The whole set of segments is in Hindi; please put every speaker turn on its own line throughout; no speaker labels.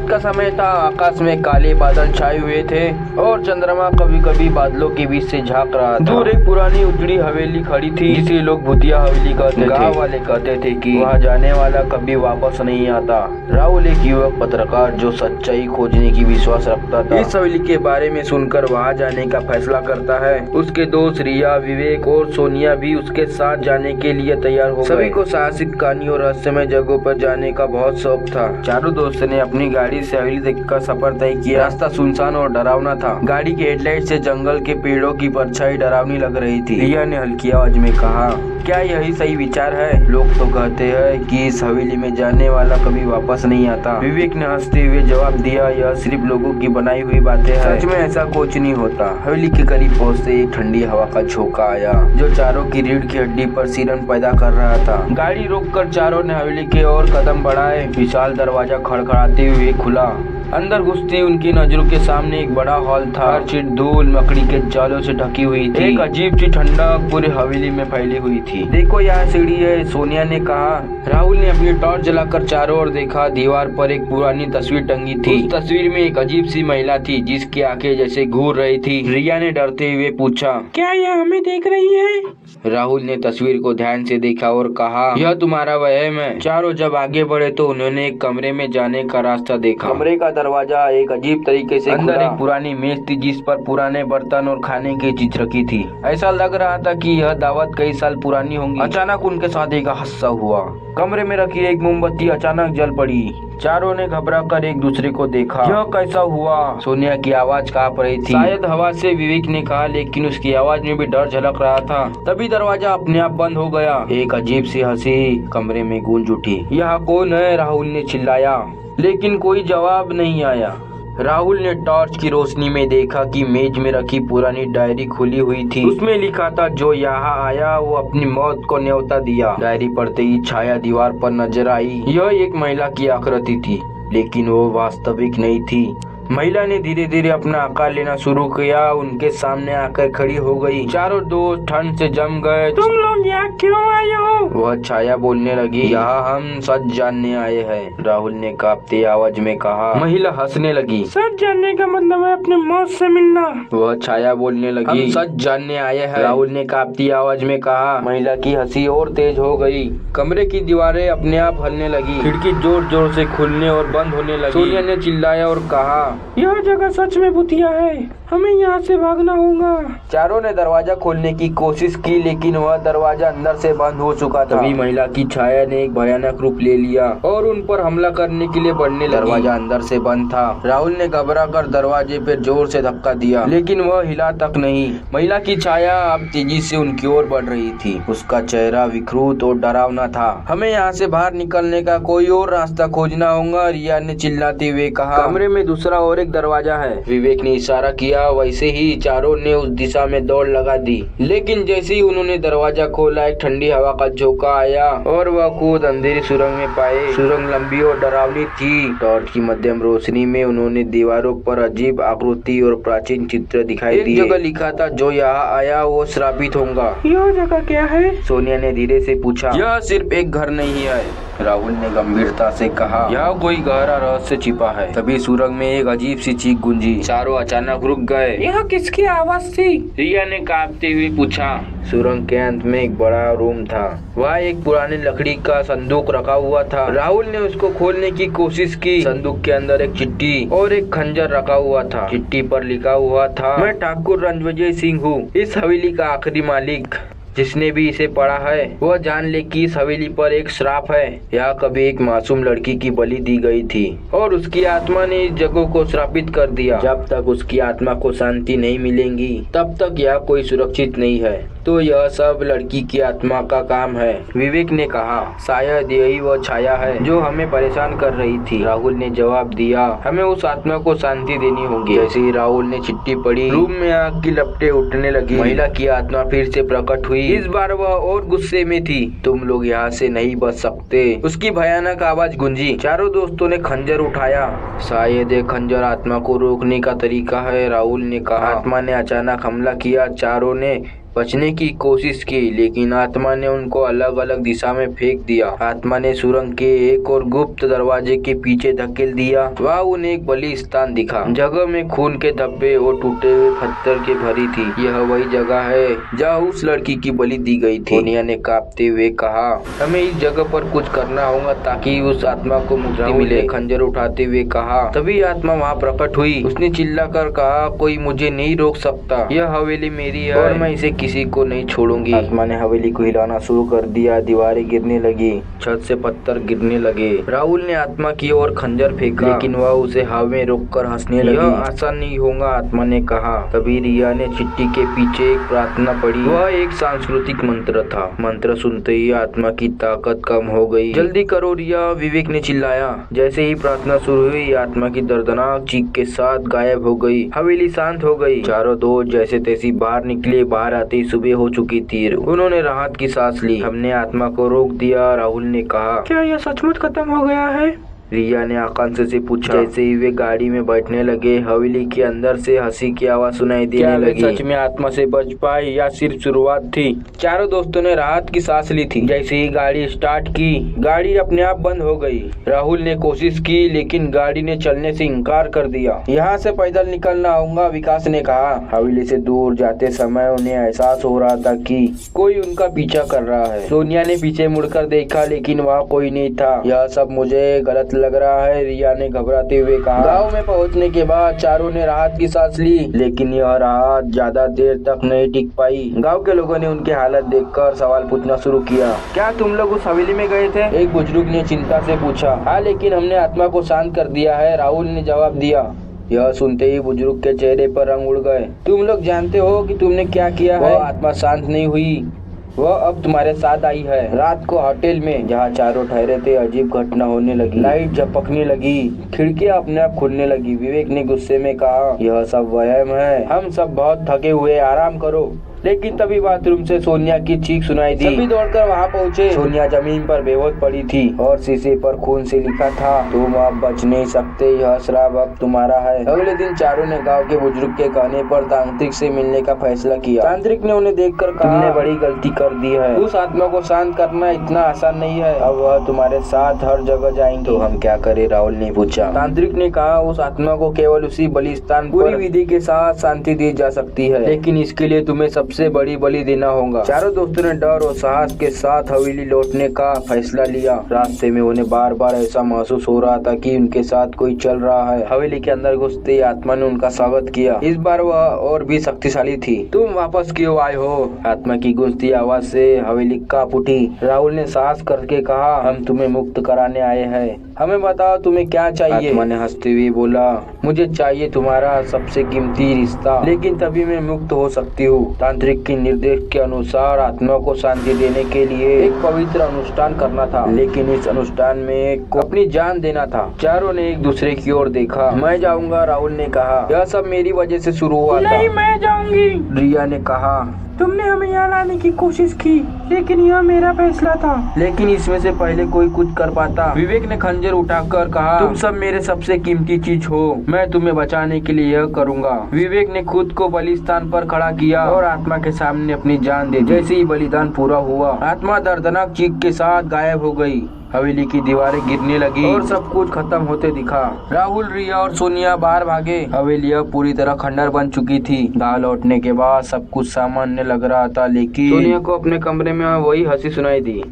रात का समय था। आकाश में काले बादल छाए हुए थे और चंद्रमा कभी कभी बादलों के बीच से झांक रहा था। दूर एक पुरानी उजड़ी हवेली खड़ी थी जिसे लोग भूतिया हवेली कहते थे। गाँव वाले कहते थे कि वहाँ जाने वाला कभी वापस नहीं आता। राहुल एक युवक पत्रकार जो सच्चाई खोजने की विश्वास रखता था, इस हवेली के बारे में सुनकर वहाँ जाने का फैसला करता है। उसके दोस्त रिया, विवेक और सोनिया भी उसके साथ जाने के लिए तैयार हो गए। सभी को साहसिक कहानी और रहस्यमय जगहों पर जाने का बहुत शौक था। चारों दोस्तों ने अपनी गाड़ी से हवेली देखकर सफर तय किया। रास्ता सुनसान और डरावना था। गाड़ी के हेडलाइट से जंगल के पेड़ों की परछाई डरावनी लग रही थी। रिया ने हल्की आवाज में कहा, क्या यही सही विचार है? लोग तो कहते हैं कि इस हवेली में जाने वाला कभी वापस नहीं आता। विवेक ने हंसते हुए जवाब दिया, यह सिर्फ लोगों की बनाई हुई बातें हैं। सच में ऐसा कुछ नहीं होता। हवेली के करीब पहुँचते एक ठंडी हवा का झोंका आया जो चारों की रीढ़ की हड्डी पर सिरन पैदा कर रहा था। गाड़ी रोककर चारों ने हवेली के ओर कदम बढ़ाए। विशाल दरवाजा खड़खड़ाते हुए खुला। अंदर घुसते उनकी नजरों के सामने एक बड़ा हॉल था। हर चीज धूल मकड़ी के जालों से ढकी हुई थी। एक अजीब सी ठंडक पूरी हवेली में फैली हुई थी। देखो यहाँ सीढ़ी है, सोनिया ने कहा। राहुल ने अपनी टॉर्च जलाकर चारों ओर देखा। दीवार पर एक पुरानी तस्वीर टंगी थी। उस तस्वीर में एक अजीब सी महिला थी जिसकी आंखें जैसे घूर रही थी। रिया ने डरते हुए पूछा, क्या यह हमें देख रही है? राहुल ने तस्वीर को ध्यान से देखा और कहा, यह तुम्हारा वहम है। चारों जब आगे बढ़े तो उन्होंने एक कमरे में जाने का रास्ता देखा। कमरे का दरवाजा एक अजीब तरीके से अंदर एक पुरानी मेज थी जिस पर पुराने बर्तन और खाने की चीज रखी थी। ऐसा लग रहा था कि यह दावत कई साल पुरानी होंगी। अचानक उनके साथ एक हादसा हुआ। कमरे में रखी एक मोमबत्ती अचानक जल पड़ी। चारों ने घबराकर एक दूसरे को देखा। यह कैसा हुआ? सोनिया की आवाज कांप रही थी। शायद हवा से, विवेक ने कहा, लेकिन उसकी आवाज में भी डर झलक रहा था। तभी दरवाजा अपने आप बंद हो गया। एक अजीब सी हंसी कमरे में गूंज उठी। यहाँ कौन है? राहुल ने चिल्लाया, लेकिन कोई जवाब नहीं आया। राहुल ने टॉर्च की रोशनी में देखा कि मेज में रखी पुरानी डायरी खुली हुई थी। उसमें लिखा था, जो यहाँ आया वो अपनी मौत को न्योता दिया। डायरी पढ़ते ही छाया दीवार पर नजर आई। यह एक महिला की आकृति थी, लेकिन वो वास्तविक नहीं थी। महिला ने धीरे धीरे अपना आकार लेना शुरू किया। उनके सामने आकर खड़ी हो गई। चारों दोस्त ठंड से जम गए। तुम लोग यहाँ क्यों आए हो? वह छाया बोलने लगी, यहाँ हम सच जानने आए हैं। राहुल ने कांपती आवाज में कहा। महिला हंसने लगी, सच जानने का मतलब है अपने मौत से मिलना। वह छाया बोलने लगी, हम सच जानने आए हैं। राहुल ने कांपती आवाज में कहा। महिला की हंसी और तेज हो गई। कमरे की दीवारें अपने आप हिलने लगी। खिड़की जोर जोर से खुलने और बंद होने लगी। सोनिया ने चिल्लाया और कहा, यह जगह सच में भूतिया है, हमें यहाँ से भागना होगा। चारों ने दरवाजा खोलने की कोशिश की, लेकिन वह दरवाजा अंदर से बंद हो चुका था। तभी महिला की छाया ने एक भयानक रूप ले लिया और उन पर हमला करने के लिए बढ़ने लगी। दरवाजा अंदर से बंद था। राहुल ने घबराकर दरवाजे पर जोर से धक्का दिया, लेकिन वह हिला तक नहीं। महिला की छाया अब तेजी से उनकी ओर बढ़ रही थी। उसका चेहरा विकृत और डरावना था। हमें यहाँ से बाहर निकलने का कोई और रास्ता खोजना होगा, रिया ने चिल्लाते हुए कहा। कमरे में दूसरा और एक दरवाजा है। विवेक ने इशारा किया। वैसे ही चारों ने उस दिशा में दौड़ लगा दी। लेकिन जैसे ही उन्होंने दरवाजा खोला, एक ठंडी हवा का झोंका आया और वह खुद अंधेरी सुरंग में पाए। सुरंग लंबी और डरावनी थी। टॉर्च की मध्यम रोशनी में उन्होंने दीवारों पर अजीब आकृति और प्राचीन चित्र दिखाई दिए। एक जगह लिखा था, जो यहाँ आया वो श्रापित होगा। यह जगह क्या है? सोनिया ने धीरे से पूछा। यह सिर्फ एक घर नहीं है, राहुल ने गंभीरता से कहा। यहाँ कोई गहरा रहस्य छिपा है। तभी सुरंग में एक अजीब सी चीख गूंजी। चारों अचानक रुक गए। यह किसकी आवाज थी? रिया ने कांपते हुए पूछा। सुरंग के अंत में एक बड़ा रूम था। वहाँ एक पुरानी लकड़ी का संदूक रखा हुआ था। राहुल ने उसको खोलने की कोशिश की। संदूक के अंदर एक चिट्ठी और एक खंजर रखा हुआ था। चिट्ठी पर लिखा हुआ था, मैं ठाकुर रणविजय सिंह हूँ, इस हवेली का आखिरी मालिक। जिसने भी इसे पढ़ा है वह जान ले कि इस हवेली पर एक श्राप है। यहाँ कभी एक मासूम लड़की की बलि दी गई थी और उसकी आत्मा ने इस जगह को श्रापित कर दिया। जब तक उसकी आत्मा को शांति नहीं मिलेगी तब तक यहाँ कोई सुरक्षित नहीं है। तो यह सब लड़की की आत्मा का काम है, विवेक ने कहा। शायद यही वह छाया है जो हमें परेशान कर रही थी, राहुल ने जवाब दिया। हमें उस आत्मा को शांति देनी होगी। जैसे ही राहुल ने चिट्ठी पढ़ी, रूम में आग की लपटें उठने लगी। महिला की आत्मा फिर से प्रकट हुई। इस बार वह और गुस्से में थी। तुम लोग यहाँ से नहीं बच सकते, उसकी भयानक आवाज गूंजी। चारों दोस्तों ने खंजर उठाया। शायद ये खंजर आत्मा को रोकने का तरीका है, राहुल ने कहा। आत्मा ने अचानक हमला किया। चारों ने बचने की कोशिश की, लेकिन आत्मा ने उनको अलग अलग दिशा में फेंक दिया। आत्मा ने सुरंग के एक और गुप्त दरवाजे के पीछे धकेल दिया। वहाँ उन्हें एक बलि स्थान दिखा। जगह में खून के धब्बे और टूटे हुए पत्थर के भरी थी। यह वही जगह है जहाँ उस लड़की की बलि दी गई थी। सोनिया ने कांपते हुए कहा, हमें इस जगह पर कुछ करना होगा ताकि उस आत्मा को मुक्ति मिले। खंजर उठाते हुए कहा। तभी आत्मा वहाँ प्रकट हुई। उसने चिल्लाकर कहा, कोई मुझे नहीं रोक सकता। यह हवेली मेरी है और मैं इसे किसी को नहीं छोड़ूंगी। आत्मा ने हवेली को हिलाना शुरू कर दिया। दीवारें गिरने लगी, छत से पत्थर गिरने लगे। राहुल ने आत्मा की ओर खंजर फेंका, लेकिन वह उसे हवा में रोककर हंसने लगी। यह आसान नहीं होगा, आत्मा ने कहा। तभी रिया ने चिट्ठी के पीछे एक प्रार्थना पढ़ी। वह एक सांस्कृतिक मंत्र था। मंत्र सुनते ही आत्मा की ताकत कम हो गई। जल्दी करो रिया, विवेक ने चिल्लाया। जैसे ही प्रार्थना शुरू हुई, आत्मा की दर्दनाक चीख के साथ गायब हो गई। हवेली शांत हो गई। चारों दोस्त जैसे तैसे बाहर निकले। बाहर आते ही सुबह हो चुकी थी। उन्होंने राहत की सांस ली। हमने आत्मा को रोक दिया, राहुल ने कहा। क्या यह सचमुच खत्म हो गया है? रिया ने आकांक्षा से पूछा। जैसे ही वे गाड़ी में बैठने लगे, हवेली के अंदर से हंसी की आवाज सुनाई देने लगी। सच में आत्मा से बच पाए या सिर्फ शुरुआत थी? चारों दोस्तों ने राहत की सांस ली थी। जैसे ही गाड़ी स्टार्ट की, गाड़ी अपने आप बंद हो गई। राहुल ने कोशिश की, लेकिन गाड़ी ने चलने से इनकार कर दिया। यहाँ से पैदल निकलना होगा, विकास ने कहा। हवेली से दूर जाते समय उन्हें एहसास हो रहा था कि कोई उनका पीछा कर रहा है। सोनिया ने पीछे मुड़कर देखा, लेकिन वहाँ कोई नहीं था। यह सब मुझे गलत लग रहा है, रिया ने घबराते हुए कहा। गांव में पहुंचने के बाद चारों ने राहत की सांस ली, लेकिन यह राहत ज्यादा देर तक नहीं टिक पाई। गांव के लोगों ने उनकी हालत देखकर सवाल पूछना शुरू किया। क्या तुम लोग उस हवेली में गए थे? एक बुजुर्ग ने चिंता से पूछा। हाँ, लेकिन हमने आत्मा को शांत कर दिया है, राहुल ने जवाब दिया। यह सुनते ही बुजुर्ग के चेहरे पर रंग उड़ गए। तुम लोग जानते हो कि तुमने क्या किया है? आत्मा शांत नहीं हुई, वह अब तुम्हारे साथ आई है। रात को होटल में जहाँ चारों ठहरे थे, अजीब घटना होने लगी। लाइट झपकने लगी, खिड़कियाँ अपने आप खुलने लगी। विवेक ने गुस्से में कहा, यह सब वहम है, हम सब बहुत थके हुए, आराम करो। लेकिन तभी बाथरूम से सोनिया की चीख सुनाई दी। सभी दौड़कर वहाँ पहुँचे। सोनिया जमीन पर बेहोश पड़ी थी और शीशे पर खून से लिखा था, तुम अब बच नहीं सकते, यह श्राप अब तुम्हारा है। अगले दिन चारों ने गांव के बुजुर्ग के कहने पर तांत्रिक से मिलने का फैसला किया। तांत्रिक ने उन्हें देखकर कहा, तुमने बड़ी गलती कर दी है। उस आत्मा को शांत करना इतना आसान नहीं है। अब वह तुम्हारे साथ हर जगह जाएंगे। तो हम क्या करें? राहुल ने पूछा। तांत्रिक ने कहा, उस आत्मा को केवल उसी बलिस्तान पूरी विधि के साथ शांति दी जा सकती है, लेकिन इसके लिए तुम्हें सबसे बड़ी बलि देना होगा। चारों दोस्तों ने डर और साहस के साथ हवेली लौटने का फैसला लिया। रास्ते में उन्हें बार बार ऐसा महसूस हो रहा था कि उनके साथ कोई चल रहा है। हवेली के अंदर घुसते ही आत्मा ने उनका स्वागत किया। इस बार वह और भी शक्तिशाली थी। तुम वापस क्यों आए हो? आत्मा की गूंजती आवाज से हवेली कांप उठी। राहुल ने साहस करके कहा, हम तुम्हें मुक्त कराने आए हैं, हमें बताओ तुम्हें क्या चाहिए? आत्मा ने हंसते हुए बोला, मुझे चाहिए तुम्हारा सबसे कीमती रिश्ता, लेकिन तभी मैं मुक्त हो सकती हूँ। तांत्रिक के निर्देश के अनुसार आत्मा को शांति देने के लिए एक पवित्र अनुष्ठान करना था, लेकिन इस अनुष्ठान में को अपनी जान देना था। चारों ने एक दूसरे की ओर देखा। मैं जाऊंगा, राहुल ने कहा। यह सब मेरी वजह से शुरू हुआ था। नहीं, मैं जाऊंगी, रिया ने कहा। तुमने हमें यहाँ लाने की कोशिश की, लेकिन यह मेरा फैसला था। लेकिन इसमें से पहले कोई कुछ कर पाता। विवेक ने खंजर उठाकर कहा, तुम सब मेरे सबसे कीमती चीज हो, मैं तुम्हें बचाने के लिए यह करूँगा। विवेक ने खुद को बलिस्तान पर खड़ा किया और आत्मा के सामने अपनी जान दे दी। जैसे ही बलिदान पूरा हुआ, आत्मा दर्दनाक चीख के साथ गायब हो गई। हवेली की दीवारें गिरने लगी और सब कुछ खत्म होते दिखा। राहुल, रिया और सोनिया बाहर भागे। हवेली अब पूरी तरह खंडर बन चुकी थी। गाँव लौटने के बाद सब कुछ सामान्य लग रहा था, लेकिन सोनिया को अपने कमरे में वही हंसी सुनाई दी।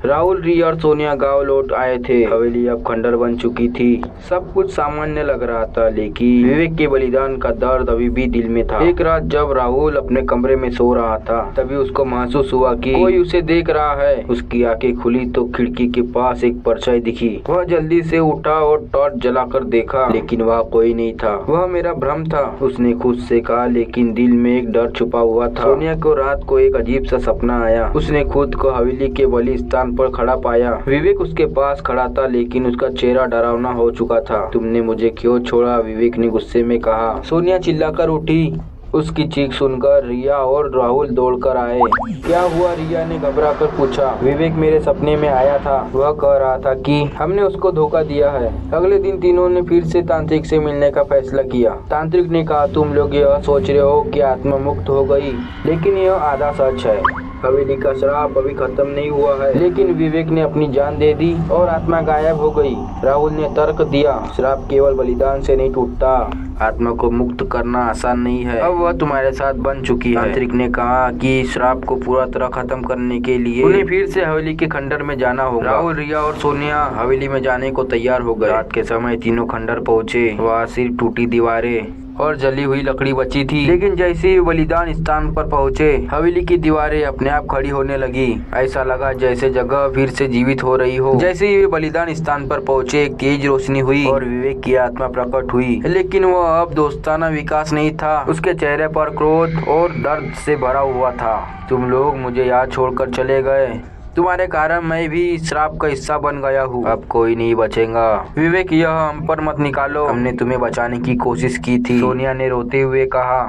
राहुल, रिया और सोनिया गांव लौट आए थे। हवेली अब खंडर बन चुकी थी। सब कुछ सामान्य लग रहा था, लेकिन विवेक के बलिदान का दर्द अभी भी दिल में था। एक रात जब राहुल अपने कमरे में सो रहा था, तभी उसको महसूस हुआ कि कोई उसे देख रहा है। उसकी आंखें खुली तो खिड़की के पास एक परछाई दिखी। वह जल्दी से उठा और टॉर्च जलाकर देखा, लेकिन वह कोई नहीं था। वह मेरा भ्रम था, उसने खुद से कहा, लेकिन दिल में एक डर छुपा हुआ था। सोनिया को रात को एक अजीब सा सपना आया। उसने खुद को हवेली के बलिस्तान पर खड़ा पाया। विवेक उसके पास खड़ा था, लेकिन उसका चेहरा डरावना हो चुका था। तुमने मुझे क्यों छोड़ा? विवेक ने गुस्से में कहा। सोनिया चिल्लाकर उठी, उसकी चीख सुनकर रिया और राहुल दौड़कर आए। क्या हुआ? रिया ने घबरा कर पूछा। विवेक मेरे सपने में आया था। वह कह रहा था कि हमने उसको धोखा दिया है। अगले दिन तीनों ने फिर से तांत्रिक से मिलने का फैसला किया। तांत्रिक ने कहा, तुम लोग यह सोच रहे हो कि आत्मा मुक्त हो गई, लेकिन यह आधा सच है। हवेली का श्राप अभी खत्म नहीं हुआ है, लेकिन विवेक ने अपनी जान दे दी और आत्मा गायब हो गई। राहुल ने तर्क दिया, श्राप केवल बलिदान से नहीं टूटता, आत्मा को मुक्त करना आसान नहीं है। अब वह तुम्हारे साथ बन चुकी है। तांत्रिक ने कहा कि श्राप को पूरा तरह खत्म करने के लिए उन्हें फिर से हवेली के खंडर में जाना होगा। राहुल, रिया और सोनिया हवेली में जाने को तैयार हो गए। रात के समय तीनों खंडर पहुँचे। वहाँ सिर्फ टूटी दीवारें और जली हुई लकड़ी बची थी। लेकिन जैसे ही बलिदान स्थान पर पहुंचे, हवेली की दीवारें अपने आप खड़ी होने लगी। ऐसा लगा जैसे जगह फिर से जीवित हो रही हो। जैसे ही वे बलिदान स्थान पर पहुंचे, एक तेज रोशनी हुई और विवेक की आत्मा प्रकट हुई। लेकिन वह अब दोस्ताना विकास नहीं था। उसके चेहरे पर क्रोध और दर्द से भरा हुआ था। तुम लोग मुझे यहाँ छोड़कर चले गए। तुम्हारे कारण मैं भी इस श्राप का हिस्सा बन गया हूँ। अब कोई नहीं बचेगा। विवेक, यह हम पर मत निकालो। हमने तुम्हें बचाने की कोशिश की थी। सोनिया ने रोते हुए कहा,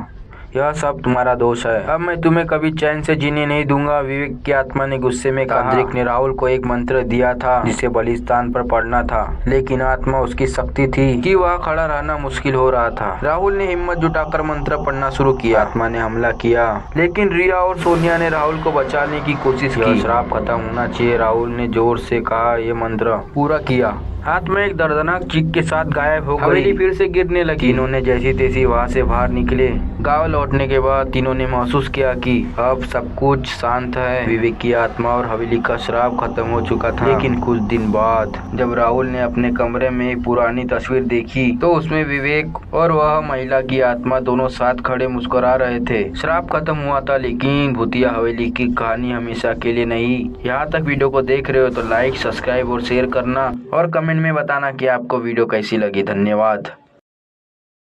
यह सब तुम्हारा दोष है। अब मैं तुम्हें कभी चैन से जीने नहीं दूंगा। विवेक की आत्मा ने गुस्से में कहा। तांत्रिक ने राहुल को एक मंत्र दिया था जिसे बलिदान पर पढ़ना था, लेकिन आत्मा उसकी शक्ति थी कि वह खड़ा रहना मुश्किल हो रहा था। राहुल ने हिम्मत जुटाकर मंत्र पढ़ना शुरू किया। आत्मा ने हमला किया, लेकिन रिया और सोनिया ने राहुल को बचाने की कोशिश की। श्राप खत्म होना चाहिए, राहुल ने जोर से कहा। ये मंत्र पूरा किया। आत्मा एक दर्दनाक चीख के साथ गायब हो गई। हवेली फिर से गिरने लगी। तीनों ने जैसी तैसी वहाँ से बाहर निकले। गांव लौटने के बाद तीनों ने महसूस किया कि अब सब कुछ शांत है। विवेक की आत्मा और हवेली का श्राप खत्म हो चुका था। लेकिन कुछ दिन बाद जब राहुल ने अपने कमरे में एक पुरानी तस्वीर देखी, तो उसमें विवेक और वह महिला की आत्मा दोनों साथ खड़े मुस्कुरा रहे थे। श्राप खत्म हुआ था, लेकिन भूतिया हवेली की कहानी हमेशा के लिए नहीं। यहाँ तक वीडियो को देख रहे हो तो लाइक, सब्सक्राइब और शेयर करना और कमेंट में बताना कि आपको वीडियो कैसी लगी। धन्यवाद।